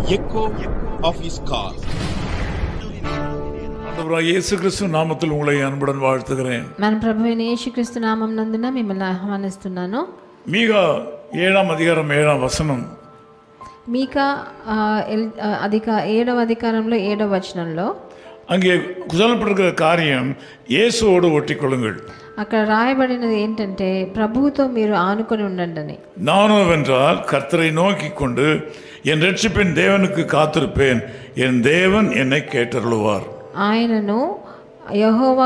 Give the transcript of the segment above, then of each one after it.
echo of his call. இயேசு கிறிஸ்து நாமத்தில் உங்களை அன்புடன் வாழ்த்துகிறேன். మన ప్రభువైన యేసుక్రీస్తు నామం నందున మిమ్మల్ని ఆహ్వానిస్తున్నాను. మీకా 7వ అధ్యాయం 7వ వచనం. మీకా 7వ అధికారంలో 7వ వచనంలో அங்கே சொல்லப்பட்டிருக்கிற காரியம் இயேசுவோடு ஒட்டிக்கொள்ளுங்கள். అక్కడ రాయబడినది ఏంటంటే ప్రభువుతో మీరు ఆనుకొని ఉండండి అని. நானோவென்றால் கர்த்தரை நோக்கி கொண்டு என் ரட்சிப்பின் தேவனுக்கு காத்திருப்பேன், என் தேவன் என்னை கேட்டருளுவார். ఆయనను యెహోవా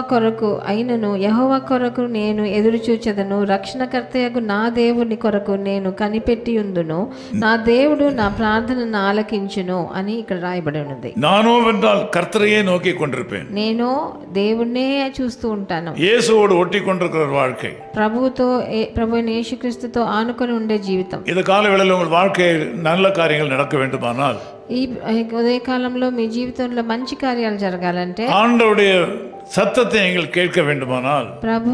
కొరకు నేను ఎదురు చూచెదను, రక్షణకర్తయగు నా దేవుని కొరకు నేను కనిపెట్టి ఉందును, నా దేవుడు నా ప్రార్థనను ఆలకించును అని ఇక్కడ రాయబడి ఉన్నది. நானோவென்றால் கர்த்தரையே நோக்கி கொண்டிருப்பேன். నేను దేవుణ్ణే చూస్తూ ఉంటాను. இயேசுவோடு ஒட்டி கொண்டிருக்கிற வாழ்க்கை, ప్రభువైన యేసుక్రీస్తుతో ఆనుకొని ఉండే జీవితం. இந்த காலவேளையில் உங்கள் வாழ்க்கையில் நல்ல காரியங்கள் நடக்க வேண்டுமானால், ఈ ఉదయకాలంలో మీ జీవితంలో మంచి కార్యాలు జరగాలంటే, ஆண்டவருடைய சத்தத்தை நீங்கள் கேட்க வேண்டுமானால், ప్రభు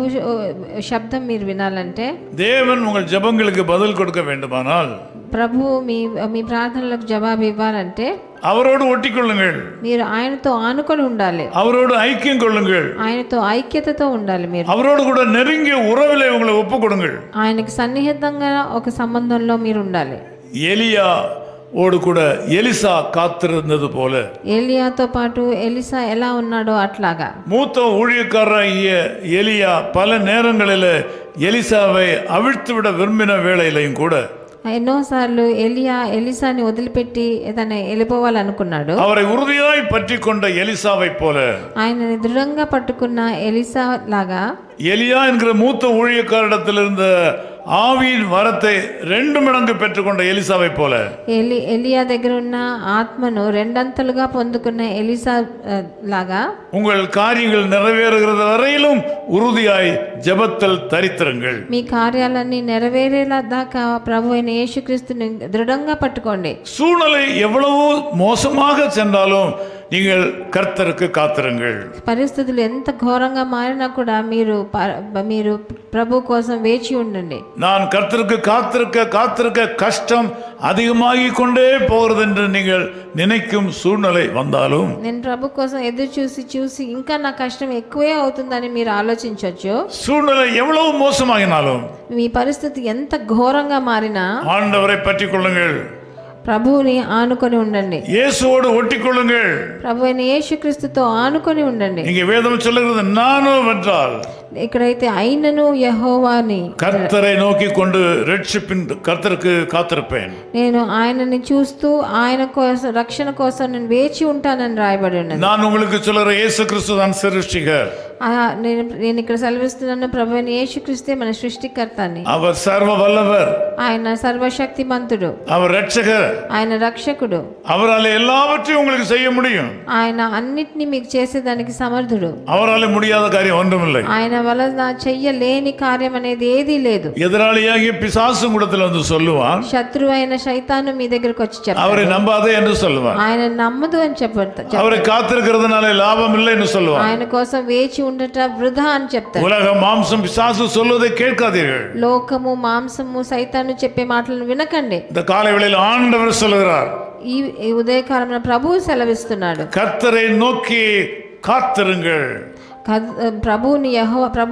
శబ్దం మీరు వినాలంటే, தேவன் உங்கள் ஜெபங்களுக்கு பதில் கொடுக்க வேண்டுமானால், ప్రభు మీ ప్రార్థనలకు జవాబు ఇవ్వాలంటే அவரோடு ஒட்டிக்கொள்ளுங்கள், మీరు ఆయనతో ఆనుకొని ఉండాలి, அவரோடு ஐக்கியம் கொள்ளுங்கள், ఆయనతో ఐక్యతతో ఉండాలి. మీరు அவரோடு கூட நெருங்கிய உறவிலே உங்களை ஒப்புக் கொடுங்கள். ఆయనకి సన్నిహితంగా ఒక సంబంధంలో మీరు ఉండాలి. எலியா ஓடு கூட எலிசா காத்திருந்தது போல, ఏలియాతో పాటు ఎలీషా ఎలా ఉన్నాడో అట్లాగా மூத்த ஊழியக்காரராகிய எலியா பல நேரங்களில் எலிசாவை அவிழ்த்து விட விரும்பின வேளையிலையும் கூட ఎన్నోసార్లు ఎలీషాని వదిలిపెట్టి ఏదైనా వెళ్ళిపోవాలనుకున్నాడు. அவரை உறுதியாய் பற்றி கொண்ட எலிசாவை போல, ఆయనని దృఢంగా పట్టుకున్న ఎలీషా లాగా, எலியா என்கிற மூத்த ஊழியக்காரிடத்தில் இருந்த ஆவியின் வரத்தை 2 மடங்கு பெற்றுக்கொண்ட எலிசாவை போல, ఎలియా దగ్గర ఉన్న ఆత్మను రెండంతలుగా పొందుకున్న ఎలీషా లాగా, உங்கள் காரியங்கள் நிறைவேறுகிறது வரையிலும் உறுதியாய் ஜெபத்தில் தரித்திருங்கள். మీ కార్యాలన్నీ నెరవేరేలా దాకా ప్రభు అయిన యేసుక్రీస్తుని దృఢంగా పట్టుకోండి. சூழ்நிலை எவ்வளவோ மோசமாக சென்றாலும் நீங்கள் கர்த்தருக்கு காத்திருங்கள். పరిస్థితులు ఎంత ఘోరంగా మారినా కూడా మీరు ప్రభు కోసం వేచి ఉండండి. நான் கர்த்தருக்கு காத்திருக்க கஷ்டம் அதிகமாகி கொண்டே போகிறது என்று நீங்கள் நினைக்கும் சூழ்நிலை வந்தாலும், నేను ప్రభు కోసం ఎదురు చూసి ఇంకా నా కష్టం ఎక్కువే అవుతుందని మీరు ఆలోచించవచ్చు. சூழ்நிலை எவ்வளவு மோசமாகினாலும், మీ పరిస్థితి ఎంత ఘోరంగా మారినా ஆண்டவரை பற்றிக் கொள்ளுங்கள், ప్రభువుని ఆనుకొని ఉండండి, இயேசுவோடு ஒட்டிக்கொள்ளுங்கள். ప్రభు అయిన యేసుక్రీస్తుతో ఆనుకొని ఉండండి. இங்கே வேதம் சொல்லுகிறது, நானும் வென்றால், ఇక్కడైతే అయినను యెహోవాని, கர்த்தரை நோக்கி கொண்டு ரட்சிப்பின் கர்த்தருக்கு காத்திருப்பேன். నేను ఆయనని చూస్తూ ఆయన కోసం రక్షణ కోసం నేను వేచి ఉంటానని రాయబడి ఉన్నది. நான் உங்களுக்கு சொல்லுற இயேசு கிறிஸ்து தான் சிருஷ்டிகர். నేను ఇక్కడ సెలవిస్తున్నాను, ప్రభు అయిన యేసుక్రీస్తే మన సృష్టికర్త అని. அவர் சர்வ வல்லவர், ఆయన సర్వశక్తిమంతుడు, அவர் ரட்சகர், ఆయన రక్షకుడు, அவரால் எல்லாவற்றையும் உங்களுக்கு செய்ய முடியும். ఆయన అన్నిటినీ మీకు చేసేదానికి సమర్థుడు. அவரால் முடியாத காரியம் ஒன்றுமில்லை. ఆయన వలన చెయ్యలేని కార్యం అనేది ఏదీ లేదు. எதிராளியாகிய பிசாசும் கூடத்தில் வந்து சொல்லுவான், శత్రువు అయిన శైతాను మీ దగ్గరకు వచ్చి చెప్తాడు, அவரை நம்பாதே என்று சொல்லுவான், ఆయన నమ్మదు అని చెప్పాడు, அவரை காத்திருக்கிறதுனால லாபம் இல்லை என்று சொல்லுவான், ఆయన కోసం వేచి ఉండట వృధా అని చెప్తాడు. உலக மாம்சம் பிசாசு சொல்வதை கேட்காதீர்கள். లోకము మాంసము సైతాను చెప్పే మాటలను వినకండి. இந்த காலை வேளையில் ஆண்டவர் சொல்லுகிறார், ఈ ఉదయకాలంలో ప్రభువు సెలవిస్తున్నాడు, கர்த்தரை நோக்கி காத்திருங்கள். ప్రభు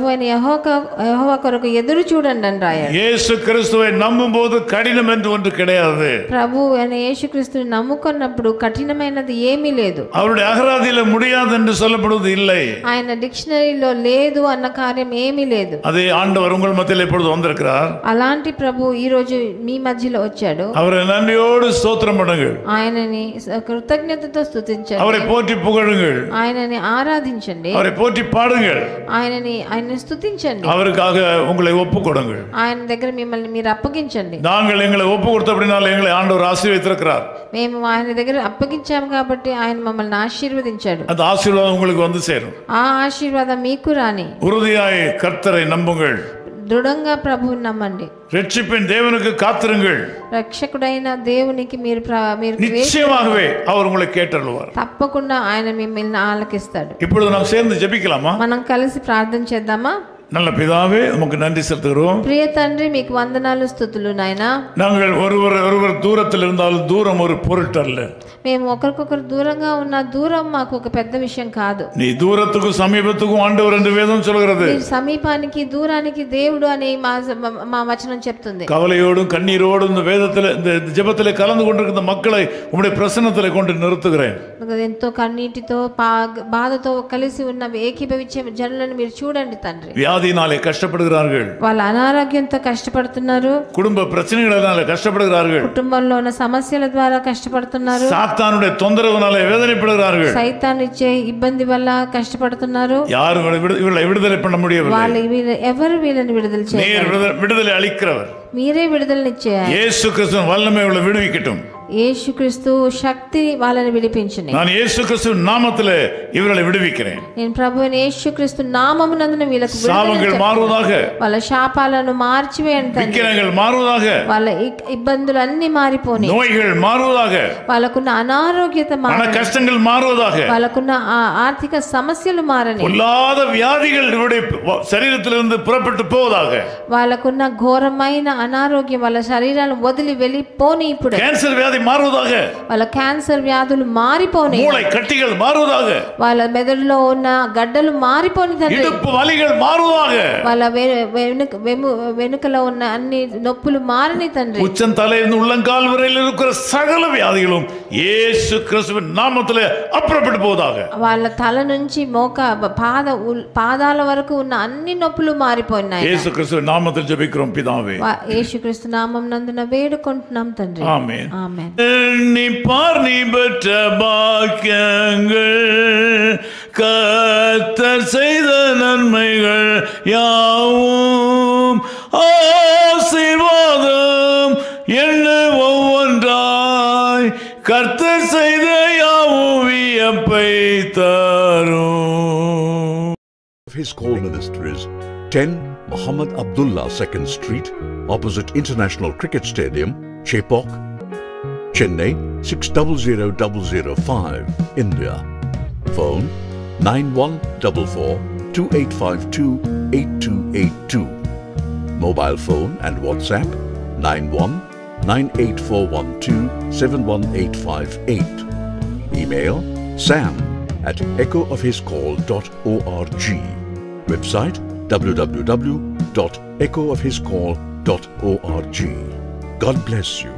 అయిన యెహోవా కొరకు ఎదురు చూడండి అని రాయాలి. இயேசு கிறிஸ்துவை நம்பும் போது கடினம் என்று ஒன்று கிடையாது. ప్రభు అయిన యేసుక్రీస్తుని నమ్ముకున్నప్పుడు కఠినమైనది ఏమీ లేదు. அவருடைய அகராதியில முடியாது என்று சொல்லப்படுவது இல்லை. ఆయన డిక్షనరీలో లేదు అన్న కార్యం ఏమీ లేదు. அதே ஆண்டவர் உங்கள் மத்தியில் இப்பொழுது வந்திருக்கிறார். అలాంటి ప్రభు ఈ రోజు మీ మధ్యలో వచ్చాడు. அவரை நன்றியோடு ஸ்தோத்திரம் பண்ணுங்கள், ఆయనని కృతజ్ఞతతో స్తుతించండి, அவரை போற்றி புகழுங்கள், ఆయనని ఆరాధించండి, அவரை போற்றி பாடுங்கள், ఆయనని స్తుతించండి, அவருக்காக உங்களை ஒப்பு கொடுங்கள். ఆయన దగ్గర మిమ్మల్ని మీరు అప్పగించండి. நாங்கள் எங்களை ஒப்பு கொடுத்தபடினால எங்களை ஆண்டவர் ஆசீர்வதித்திருக்கிறார். మేము ఆయన దగ్గర అప్పగించాము కాబట్టి ఆయన మమ్మల్ని ఆశీర్వదించాడు. அந்த ஆசீர்வாதம் உங்களுக்கு வந்து சேரும். ఆ ఆశీర్వాదం మీకు రాని. உறுதியாய் கர்த்தரை நம்புங்கள், దృఢంగా ప్రభువుని నమ్మండి, ரட்சிப்பின் தேவனுக்கு காத்திருங்கள். రక్షకుడైన దేవునికి మీరు நிச்சயமாகவே அவர் உங்களை கேட்டருளுவார். తప్పకుండా ఆయన మిమ్మల్ని ఆలకిస్తాడు. இப்பொழுது நாம் சேர்ந்து ஜெபிக்கலாமா? మనం కలిసి ప్రార్థన చేద్దామా? நல்ல பிதாவே உமக்கு நன்றி செலுத்துகிறோம். ప్రియ తండ్రి మీకు వందనాలు స్తుతులు నాయనా. நாங்கள் ஒருவர் தூரத்தில் இருந்தாலும் தூரம் ஒரு பொருட்டல்ல. మేము ఒకరికొకరు దూరంగా ఉన్న దూరం మాకు ఒక పెద్ద విషయం కాదు. நீ தூரத்துக்கும் சமீபத்துக்கும் ஆண்டவர் என்று வேதம் சொல்கிறது. సమీపానికి దూరానికి దేవుడు అని మా వచనం చెప్తుంది. கவலையோடும் கண்ணீரோடும் இந்த வேதத்தில் இந்த ஜெபத்திலே கலந்து கொண்டிருக்கிற மக்களை உம்முடைய பிரசன்னத்திலே கொண்டு நிறுத்துகிறேன். ఎంతో కన్నీటితో బాధతో కలిసి ఉన్న ఏకీభవించే జనులను మీరు చూడండి తండ్రి. வியாதியினாலே கஷ்டப்படுகிறார்கள். వాళ్ళ అనారోగ్యంతో కష్టపడుతున్నారు. குடும்ப பிரச்சனைகளினாலே கஷ்டப்படுகிறார்கள். కుటుంబంలో ఉన్న సమస్యల ద్వారా కష్టపడుతున్నారు. சாத்தானுடைய தொந்தரவுனாலே வேதனைப்படுகிறார்கள். సైతాన్ ఇచ్చే ఇబ్బంది వల్ల కష్టపడుతున్నారు. யாரும் இவர்களை விடுதலை பண்ண முடியவில்லை. వాళ్ళు ఎవరు వీళ్ళని విడుదల చేయలేరు. நீர் விடுதலை அளிக்கிறவர். మీరే విడుదలనిచ్చేయాలి. యేసు క్రీస్తు వల్లమే ఇవளை விடுவிக்கட்டும். యేసుక్రీస్తు శక్తి వాళ్ళని విడిపించని. நான் యేసుక్రీస్తు నామத்திலே ఇవளை విడివిக்கிறேன். నేను ప్రభువైన యేసుక్రీస్తు నామమునందున వీళ్ళకు శాపங்கள் మారువதாக. వాళ్ళ శాపాలను మార్చివేయండి తండ్రి. వికరங்கள் మారువதாக. వాళ్ళ ఇబ్బందులు అన్ని మారిపోని. నోய்கள் మారువதாக. వాళ్ళకున్న అనారోగ్యత మారని. பண கஷ்டங்கள் మారుவதாக. వాళ్ళకున్న ఆర్థిక సమస్యలు మారని. பொல்லாத வியாதிகள் இவருடைய శరీரத்திலிருந்து புறப்பட்டு போவதாக. వాళ్ళకున్న ఘోరమైన అనారోగ్యం వాళ్ళ శరీరాలను వదిలి వెళ్ళిపోని. ఇప్పుడు క్యాన్సర్ వ్యాధి మారువதாக. వాళ్ళ క్యాన్సర్ వ్యాధులు మారిపోని. మూளை కట్టిகள் మారువதாக. వాళ్ళ మెదడులో ఉన్న గడ్డలు మారిపోని తండ్రి. ఇడుపు వలిகள் మారువதாக. వాళ్ళ వెనుకలో ఉన్న అన్ని నొప్పులు మారని తండ్రి. ఉచ్చం தலையிலிருந்து உள்ளங்கால் வரையில் இருக்கிற சகல வியாதிகளும் இயேசு கிறிஸ்துவின் நாமத்திலே அப்புறப்பட்டு போவதாக. వాళ్ళ తల నుంచి పాదాల వరకు ఉన్న అన్ని నొప్పులు మారిపోయినాయి. இயேசு கிறிஸ்துவின் நாமத்தில் ஜெபிக்கிறோம் பிதாவே. యేసుక్రీస్తు నామం నందున వేడుకుంటున్నాం తండ్రి. ஆமென். ஆமென். நீ பெற்ற பாக்கியங்கள் கர்த்தர் செய்த நன்மைகள் யாவும் ஆசீர்வாதம் என்ன ஒவ்வொன்றாய் கர்த்தர் செய்த யாவும் வியப்பை தரும். His Call Ministries, 10 Muhammad Abdullah 2nd Street, opposite International Cricket Stadium, Chepauk, Chennai 600005, India. Phone 914428528282. Mobile phone and WhatsApp 919841271858. Email sam@echoofhiscall.org. Website www.echoofhiscall.org. God bless you.